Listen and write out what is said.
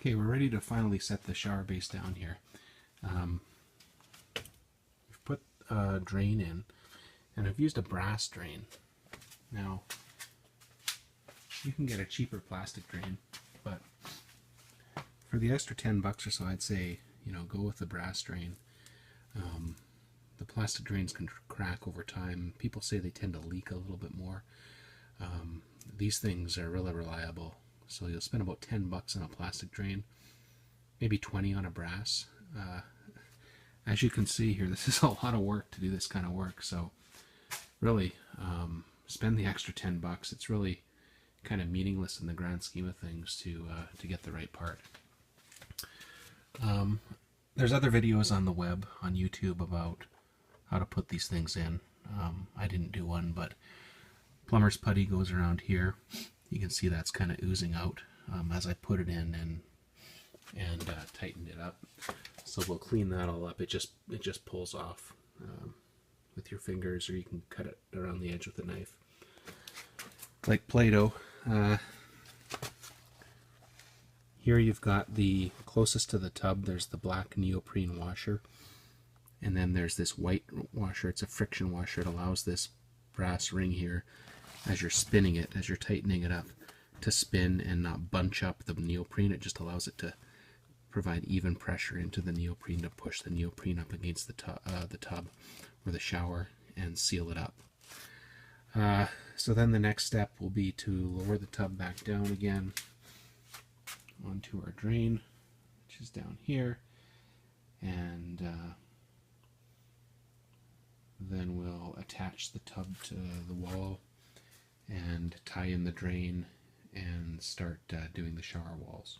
Okay, we're ready to finally set the shower base down here. We've put a drain in, and I've used a brass drain. Now, you can get a cheaper plastic drain, but for the extra $10 or so, I'd say, go with the brass drain. The plastic drains can crack over time. People say they tend to leak a little bit more. These things are really reliable. So you'll spend about $10 on a plastic drain, maybe 20 on a brass. As you can see here, this is a lot of work to do this kind of work. So really, spend the extra $10. It's really kind of meaningless in the grand scheme of things to get the right part. There's other videos on the web, on YouTube, about how to put these things in. I didn't do one, but plumber's putty goes around here. You can see that's kind of oozing out as I put it in and tightened it up. So we'll clean that all up. It just pulls off with your fingers, or you can cut it around the edge with a knife, like Play-Doh. Here you've got the closest to the tub. There's the black neoprene washer, and then there's this white washer. It's a friction washer. It allows this brass ring here, as you're spinning it, as you're tightening it up, to spin and not bunch up the neoprene. It just allows it to provide even pressure into the neoprene to push the neoprene up against the tub or the shower and seal it up. So then the next step will be to lower the tub back down again onto our drain, which is down here, and then we'll attach the tub to the wall and tie in the drain and start doing the shower walls.